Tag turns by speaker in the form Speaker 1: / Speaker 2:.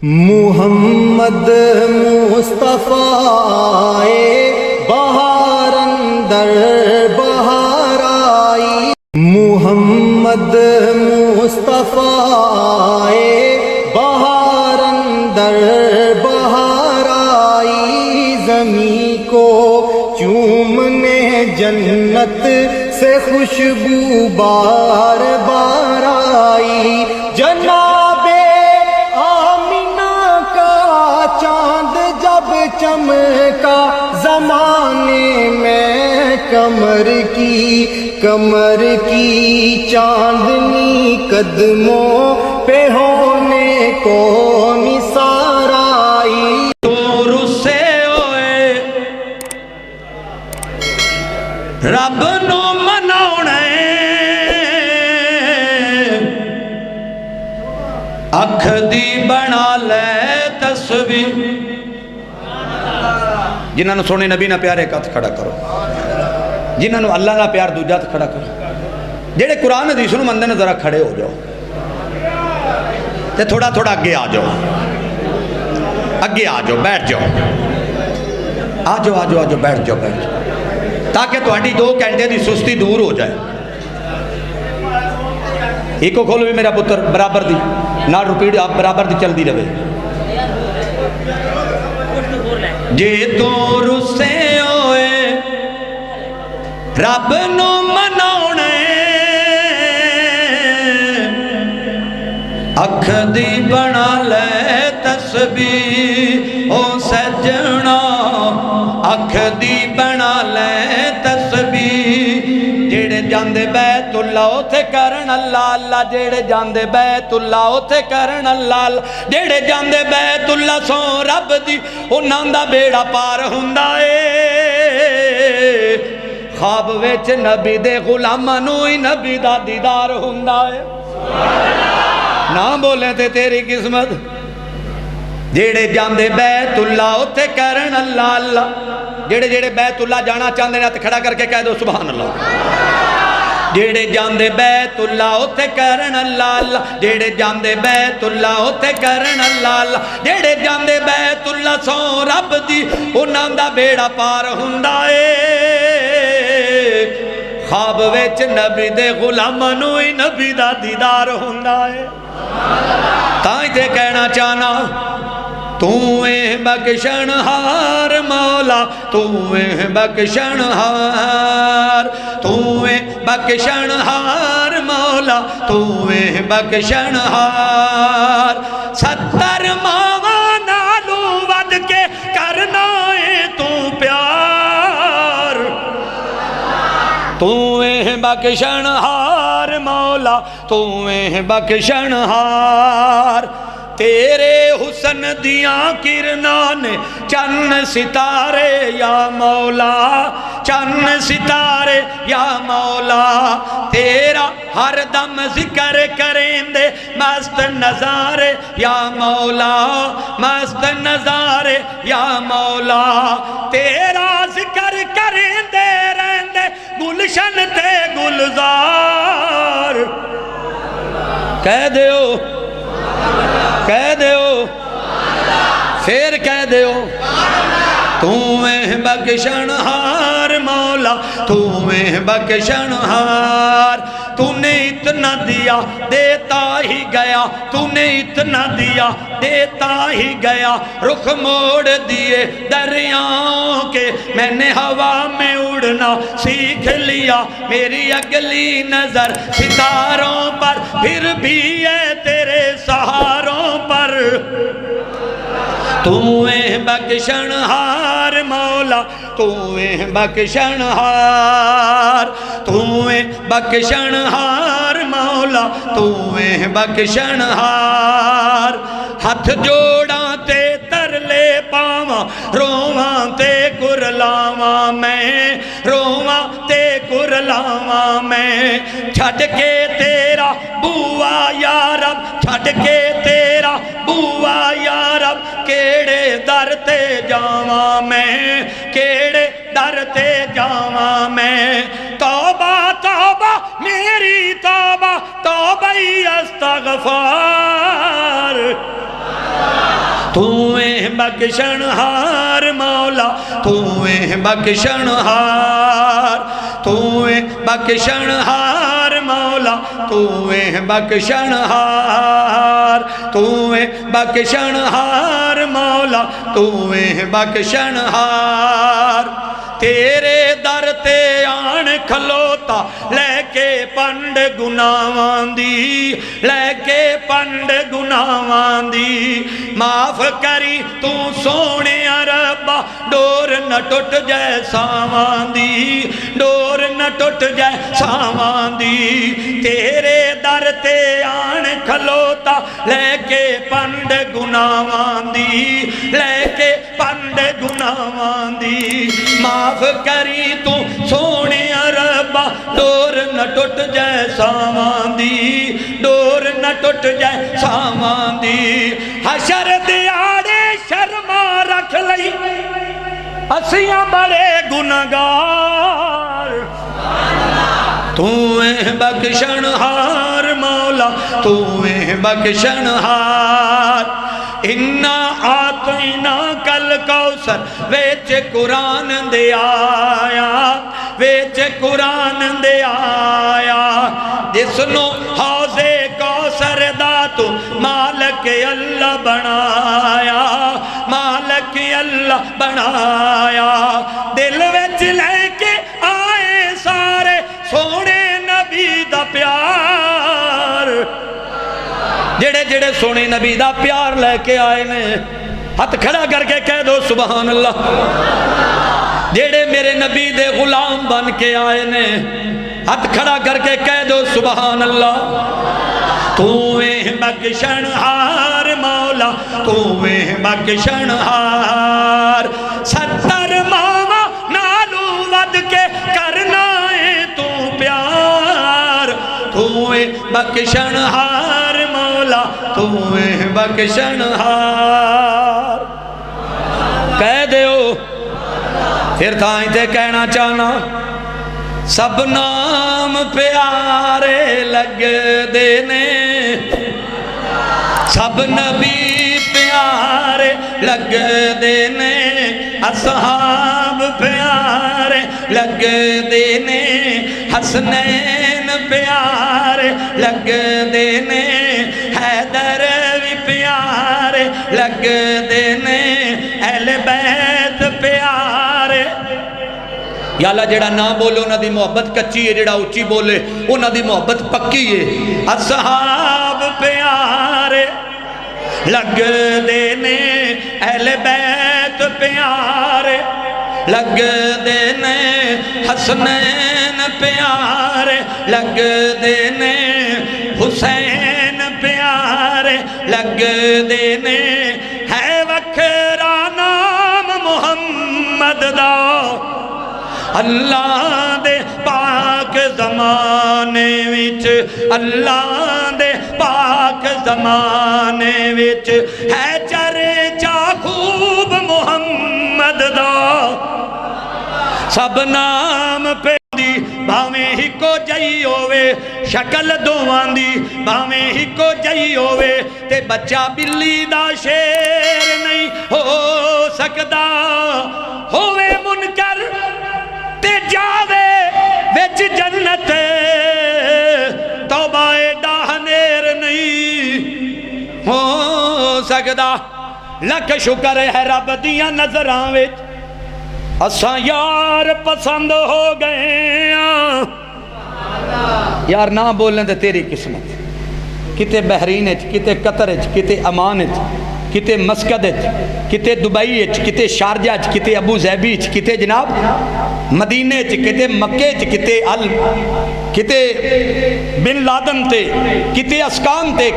Speaker 1: محمد مصطفیٰ بہار اندر بہار آئی، محمد مصطفیٰ بہار اندر بہار آئی، زمین کو چومنے جنت سے خوشبو بار بار آئی، جناب آمینہ کا چاند جب چمکا زمانے میں کمر کی چاندنی قدموں پہ ہونے کو نثار آئی۔
Speaker 2: رب نو مناونا اکھ دی بنا لے تصویر، جنہاں نو سونے نبی نہ پیار ایک ہاتھ کھڑا کرو، جنہاں نو اللہ نہ پیار دوجہ ہاتھ کھڑا کرو، جیڑے قرآن حدیث نو مندے نے ذرا کھڑے ہو جاؤ تے تھوڑا تھوڑا اگے آ جاؤ، بیٹھ جاؤ، بیٹھ جاؤ تاکہ تہاڈی 2 گھنٹے دی سستی دور ہو جائے۔ ایک کو کھولو بھی میرا پتر برابر دی نہ رپیٹ آپ برابر دی چل دی رہے، جے تو رسے ہوئے رب نو مناونے اکھ دی بنا لے تسبیح، او سجنا اکھ دی بنا لے تسبیح، جیڑے جاندے بیت اللہ اوتھے کرن اللہ اللہ، جیڑے جاندے بیت اللہ اوتھے کرن اللہ اللہ، جیڑے جاندے بیت اللہ سو رب دی انہاں دا بیڑا پار ہوندا اے، خواب وچ نبی دے غلاماں نوں ہی نبی دا دیدار ہوندا اے، نہ بولیں تے تیری قسمت، جیڑے جاندے بیت اللہ اوتھے کرن اللہ اللہ، جیڑے بیت اللہ جانا چاندے نے ہاتھ کھڑا کر کے کہہ دو سبحان اللہ، جیڑے جاندے بیت اللہ اوتھے کرن اللہ اللہ، جیڑے جاندے بیت اللہ اوتھے کرن اللہ اللہ، جیڑے جاندے بیت اللہ سو رب دی انہاں دا بیڑا پار ہوندا اے، خواب وچ نبی دے غلاماں نوں ہی نبی دا دیدار ہوندا اے، تائیں تے کہنا چاہنا تو اے بخشن ہار مولا، تو اے بخشن ہار، تو اے بخشن ہار مولا، تو اے بخشن ہار، 70 ماواں نالو ود کے کرنا اے تو پیار، تو اے بخشن ہار مولا، تو اے بخشن ہار، تیرے حسن دیاں کرناں نے چن ستارے یا مولا، چن ستارے یا مولا، تیرا ہر دم ذکر کریں دے مست نظارے یا مولا، مست نظارے یا مولا، تیرا ذکر کریں دے رہندے گلشن تے گلزار، کہہ دیو پھر کہہ دیو، تو اے بخشن ہار مولا، تو اے بخشن ہار، تو نے اتنا دیا دیتا ہی گیا، تو نے اتنا دیا دیتا ہی گیا، رخ موڑ دیے دریاؤں کے میں نے ہوا میں اڑنا سیکھ لیا، میری اگلی نظر ستاروں پر پھر بھی ہے تیرے سہاروں پر، تو اے بخشن ہار مولا، تو اے بخشن ہار، تو اے بخشن ہار مولا، تو اے بخشن ہار، ہاتھ جوڑاں تے ترلے پاواں، رواں تے کرلاواں میں، رواں تے کرلاواں میں، چھڈ کے تیرا بوا یا رب، چھڈ کے تیرا بوا یا رب، کیڑے در تے جاواں میں، کیڑے در تے جاواں میں، توبہ توبہ میری توبہ توبہ استغفار تویں بخشن ہار مولا تویں بخشن ہار تویں بخشن ہار مولا تویں بخشن ہار تویں بخشن ہار مولا تویں بخشن ہار تیرے در تے آن کھلوتا لے کے پنڈ گناہاں دی لے کے پنڈ گناہاں دی معاف کری تو سونے ربا ڈور نہ ٹوٹ جائے ساواں دی ڈور نہ ٹوٹ جائے ساواں دی تیرے در تے آن کھلوتا لے کے پنڈ گناہاں دی لے کے پنڈ گناہاں دی معاف کری تو سونے ربا ڈور نہ ٹوٹ جائے ساواں دی ڈور نہ ٹوٹ جائے ساواں دی حشر دیاڑے شرما رکھ لئی اسیاں بڑے گناہگار تویں بخشن ہار مولا تویں بخشن ہار اِنَّا آتَيْنَاكَ الْكَوْثَرَ ویچ قرآن دے آیا ویچ قرآن دے آیا جس نو حوض کوثر دا تو مالک اللہ بنایا مالک اللہ بنایا دل وچ لے کے آئے سارے سونے نبی دا پیار جڑے جڑے سونے نبی دا پیار لے کے آئے نے ہاتھ کھڑا کر کے کہہ دو سبحان اللہ جڑے میرے نبی دے غلام بن کے آئے نے ہاتھ کھڑا کر کے کہہ دو سبحان اللہ تویں بخشن ہار مولا تویں بخشن ہار 70 ماما نالو ود کے کرنا ہے تو پیار تویں بخشن ہار مولا تویں بخشن ہار کہہ دیو پھر تھائیں تے کہنا چاہنا سب نام پیارے لگ دینے سب نبی پیارے لگ دینے اصحاب پیارے لگ دینے حسنین پیارے لگ دینے حیدر بھی پیارے لگ دینے اہل بیت پیارے یا اللہ جڑا نہ بولے انہاں دی محبت کچی ہے جڑا اچھی بولے انہاں دی محبت پکی ہے اصحاب پیارے لگ دینے اہل بیت پیارے لگ دینے حسنین پیارے لگ دینے حسین پیارے لگ دینے ہے وکھرا نام محمد دا اللہ دے پاک زمانے وچ اللہ دے پاک زمانے وچ ہے چرچا خوب محمد دا سب نام پہ دی بھاویں ہی کو جائی ہوئے شکل دوان دی بھاویں ہی کو جائی ہوئے تے بچہ بلی دا شیر نہیں ہو سکدا ہوئے منکر تے جاوے وچ جنت توبہ ڈاہنیر نہیں ہو سکدا لکھ شکر ہے رب دیاں نظراں وچ اساں یار پسند ہو گئے یار نہ بولنے تے تیری قسمت کتے بحرین کتے قطر کتے عمان کتے مسکت کتے دبئی کتے شارجہ کتے ابو ظہبی کتے جناب مدینے کتے مکے کتے بن لادن تے کتے اسکان تے